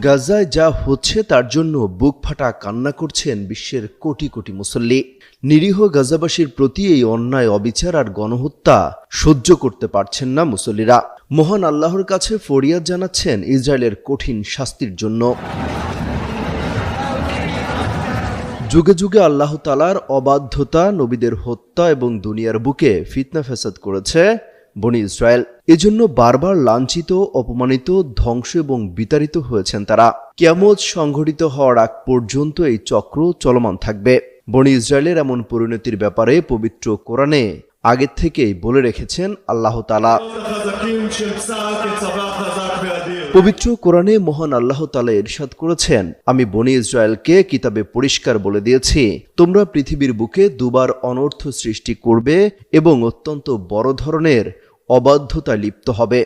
গাজায় যা হচ্ছে তার জন্য বুক ফাটা কান্না করছেন বিশ্বের কোটি কোটি মুসল্লি। নিরীহ গাজাবাসীর প্রতি এই অন্যায়, অবিচার আর গণহত্যা সহ্য করতে পারছেন না মুসল্লিরা। মহান আল্লাহর কাছে ফরিয়াদ জানাচ্ছেন ইসরায়েলের কঠিন শাস্তির জন্য। যুগে যুগে আল্লাহ তাআলার অবাধ্যতা, নবীদের হত্যা এবং দুনিয়ার বুকে ফিতনা ফ্যাসাদ করেছে বনি ইসরায়েল। এজন্য বারবার লাঞ্ছিত, অপমানিত, ধ্বংস এবং বিতাড়িত হয়েছেন তারা। কিয়ামত সংঘটিত হওয়ার আগ পর্যন্ত এই চক্র চলমান থাকবে। বনি ইসরায়েলের এমন পরিণতির ব্যাপারে পবিত্র কোরআনে আগে থেকেই বলে রেখেছেন আল্লাহ তাআলা। পবিত্র কোরআনে মহান আল্লাহ তাআলা ইরশাদ করেছেন, আমি বনি ইসরায়েলকে কিতাবে পরিষ্কার বলে দিয়েছি, তোমরা পৃথিবীর বুকে দুবার অনর্থ সৃষ্টি করবে এবং অত্যন্ত বড় ধরনের অবাধ্যতা লিপ্ত হবে।